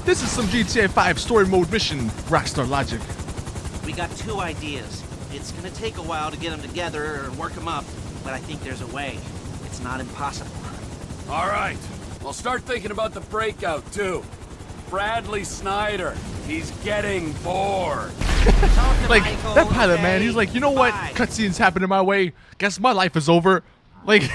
This is some GTA 5 story mode mission, Rockstar Logic. We got two ideas. It's gonna take a while to get them together or work them up, but I think there's a way. It's not impossible. All right, we'll start thinking about the breakout too. Bradley Snyder, he's getting bored. Like, Michael, that pilot, okay, man, he's like, you know what? bye. Cutscenes happening my way. Guess my life is over. Like,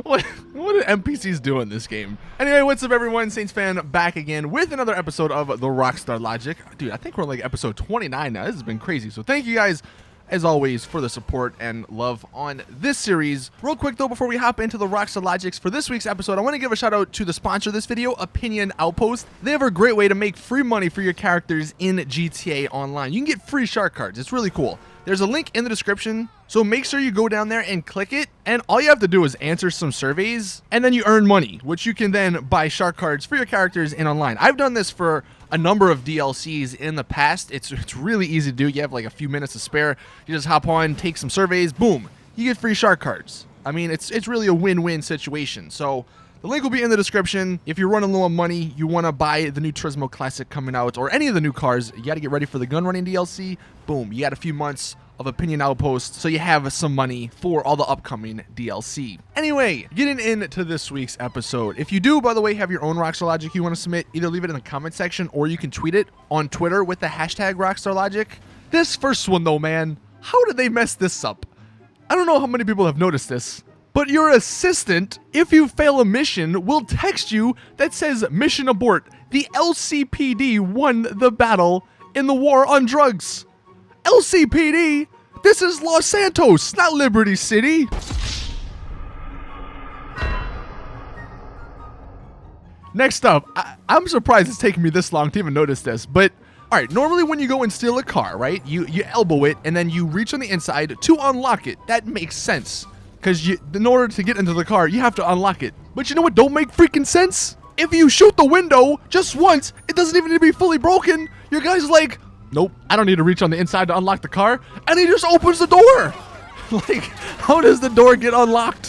what do NPCs do in this game? Anyway, what's up, everyone? Saintsfan back again with another episode of the Rockstar Logic. Dude, I think we're on like episode 29 now. This has been crazy. So thank you guys, as always, for the support and love on this series. Real quick, though, before we hop into the Rockstar Logics for this week's episode, I want to give a shout out to the sponsor of this video, Opinion Outpost. They have a great way to make free money for your characters in GTA Online. You can get free shark cards. It's really cool. There's a link in the description, so make sure you go down there and click it, and all you have to do is answer some surveys, and then you earn money, which you can then buy shark cards for your characters in online. I've done this for a number of DLCs in the past. It's really easy to do. You have like a few minutes to spare. You just hop on, take some surveys, boom, you get free shark cards. I mean, it's really a win-win situation. So the link will be in the description. If you're running low on money, you want to buy the new Turismo Classic coming out, or any of the new cars, you got to get ready for the gun running DLC. Boom, you got a few months of Opinion Outpost, so you have some money for all the upcoming DLC. Anyway, getting into this week's episode. If you do, by the way, have your own Rockstar Logic you want to submit, either leave it in the comment section or you can tweet it on Twitter with the hashtag Rockstar Logic. This first one, though, man, how did they mess this up? I don't know how many people have noticed this, but your assistant, if you fail a mission, will text you that says mission abort. The LCPD won the battle in the war on drugs. LCPD? This is Los Santos, not Liberty City. Next up, I'm surprised it's taking me this long to even notice this, but all right, normally when you go and steal a car, right, you elbow it and then you reach on the inside to unlock it. That makes sense, because in order to get into the car, you have to unlock it. But you know what don't make freaking sense? If you shoot the window just once, it doesn't even need to be fully broken. Your guy's like, nope, I don't need to reach on the inside to unlock the car, and he just opens the door. Like, how does the door get unlocked?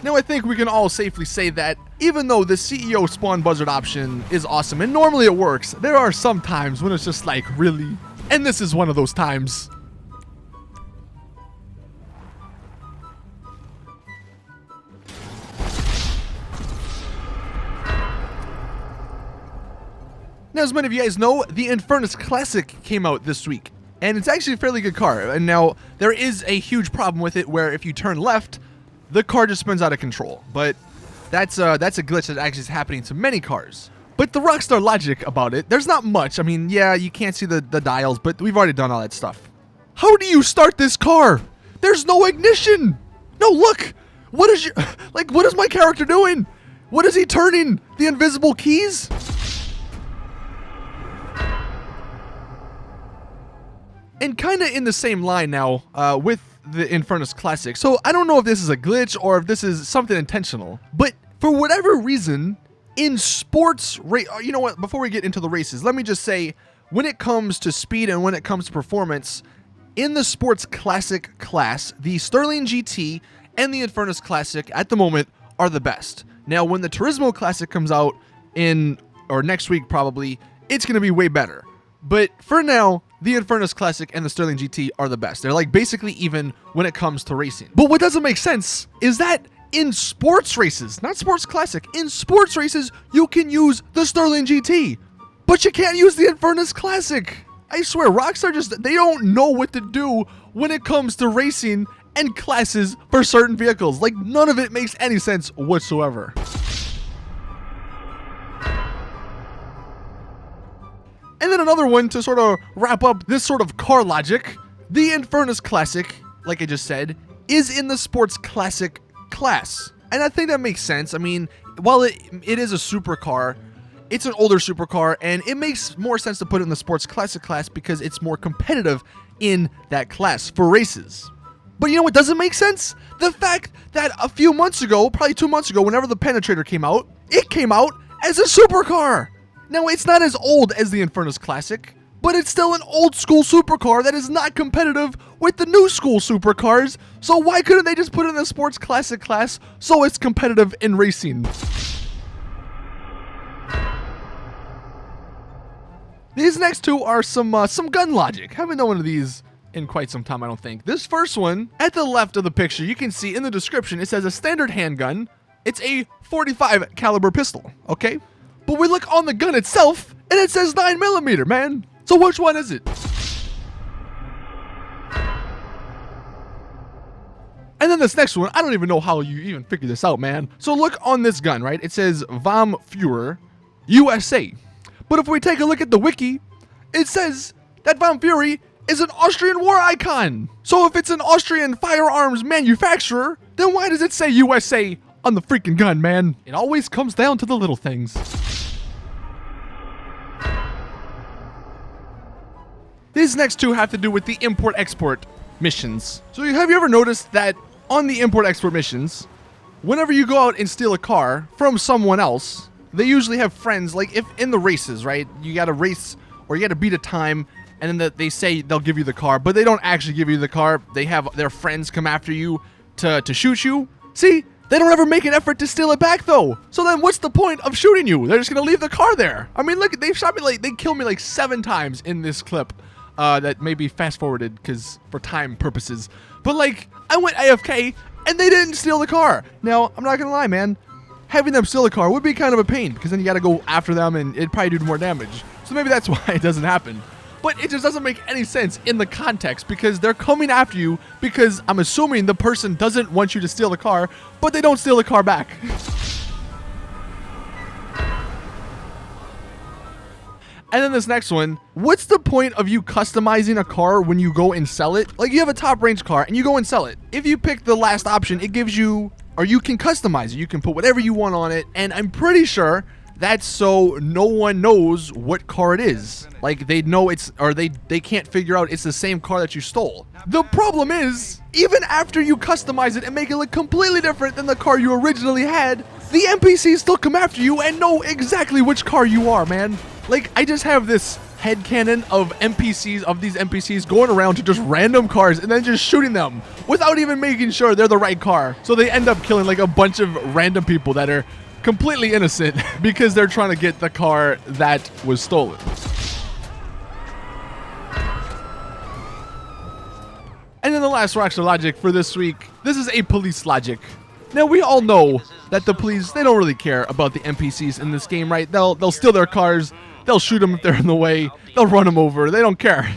Now, I think we can all safely say that even though the CEO spawn buzzard option is awesome, and normally it works, there are some times when it's just like, really? And this is one of those times. Now, as many of you guys know, the Infernus Classic came out this week, and it's actually a fairly good car. And now, there is a huge problem with it where if you turn left, the car just spins out of control. But that's a glitch that actually is happening to many cars. But the Rockstar Logic about it, there's not much. I mean, yeah, you can't see the dials, but we've already done all that stuff. How do you start this car? There's no ignition. No, look. What is my character doing? What is he turning? The invisible keys? And kind of in the same line now with the Infernus Classic. So I don't know if this is a glitch or if this is something intentional. But for whatever reason, in sports you know what? Before we get into the races, let me just say, when it comes to speed and when it comes to performance, in the Sports Classic class, the Sterling GT and the Infernus Classic at the moment are the best. Now, when the Turismo Classic comes out next week probably, it's going to be way better. But for now, the Infernus Classic and the Sterling GT are the best. They're like basically even when it comes to racing. But what doesn't make sense is that in sports races, not Sports Classic, in sports races, you can use the Sterling GT, but you can't use the Infernus Classic. I swear, Rockstar they don't know what to do when it comes to racing and classes for certain vehicles. Like, none of it makes any sense whatsoever. And then another one to sort of wrap up this sort of car logic. The Infernus Classic, like I just said, is in the Sports Classic class. And I think that makes sense. I mean, while it is a supercar, it's an older supercar, and it makes more sense to put it in the Sports Classic class because it's more competitive in that class for races. But you know what doesn't make sense? The fact that a few months ago, probably 2 months ago, whenever the Penetrator came out, it came out as a supercar. Now, it's not as old as the Infernus Classic, but it's still an old school supercar that is not competitive with the new school supercars. So why couldn't they just put it in the sports classic class so it's competitive in racing? These next two are some gun logic. Haven't done one of these in quite some time, I don't think. This first one, at the left of the picture, you can see in the description, it says a standard handgun. It's a .45 caliber pistol, okay? But we look on the gun itself, and it says 9mm, man. So which one is it? And then this next one, I don't even know how you even figure this out, man. So look on this gun, right? It says vom Führer, USA. But if we take a look at the wiki, it says that Von Fury is an Austrian war icon. So if it's an Austrian firearms manufacturer, then why does it say USA on the freaking gun, man? It always comes down to the little things. These next two have to do with the import-export missions. So have you ever noticed that on the import-export missions, whenever you go out and steal a car from someone else, they usually have friends, like if in the races, right? You gotta race or you gotta beat a time, and then they say they'll give you the car, but they don't actually give you the car. They have their friends come after you to shoot you. See, they don't ever make an effort to steal it back though. So then what's the point of shooting you? They're just gonna leave the car there. I mean, look, they've shot me like, they killed me like 7 times in this clip. That may be fast forwarded because for time purposes. But like, I went AFK and they didn't steal the car. Now, I'm not gonna lie, man. Having them steal a car would be kind of a pain because then you gotta go after them and it'd probably do more damage. So maybe that's why it doesn't happen. But it just doesn't make any sense in the context because they're coming after you because I'm assuming the person doesn't want you to steal the car, but they don't steal the car back. And then this next one, what's the point of you customizing a car when you go and sell it? Like you have a top range car and you go and sell it. If you pick the last option, it gives you, or you can customize it. You can put whatever you want on it. And I'm pretty sure that's so no one knows what car it is. Like they know it's, or they can't figure out it's the same car that you stole. The problem is, even after you customize it and make it look completely different than the car you originally had, the NPCs still come after you and know exactly which car you are, man. Like, I just have this headcanon of NPCs, of these NPCs going around to just random cars and then just shooting them without even making sure they're the right car. So they end up killing like a bunch of random people that are completely innocent because they're trying to get the car that was stolen. And then the last Rockstar Logic for this week, this is a police logic. Now, we all know that the police, they don't really care about the NPCs in this game, right? They'll steal their cars, they'll shoot them if they're in the way, they'll run them over, they don't care.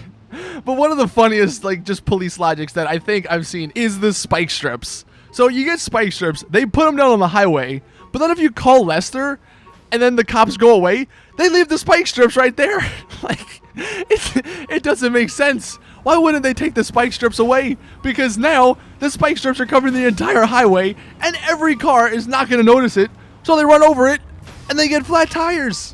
But one of the funniest, like, just police logics that I think I've seen is the spike strips. So you get spike strips, they put them down on the highway, but then if you call Lester and then the cops go away, they leave the spike strips right there. Like, it doesn't make sense. Why wouldn't they take the spike strips away? Because now the spike strips are covering the entire highway and every car is not going to notice it. So they run over it and they get flat tires.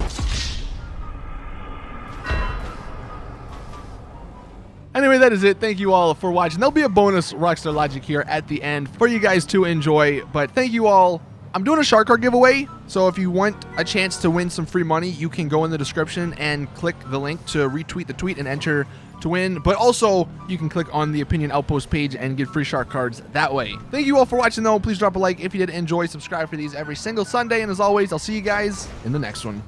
Anyway, that is it. Thank you all for watching. There'll be a bonus Rockstar Logic here at the end for you guys to enjoy. But thank you all. I'm doing a shark card giveaway, so if you want a chance to win some free money, you can go in the description and click the link to retweet the tweet and enter to win. But also, you can click on the Opinion Outpost page and get free shark cards that way. Thank you all for watching, though. Please drop a like if you did enjoy. Subscribe for these every single Sunday. And as always, I'll see you guys in the next one.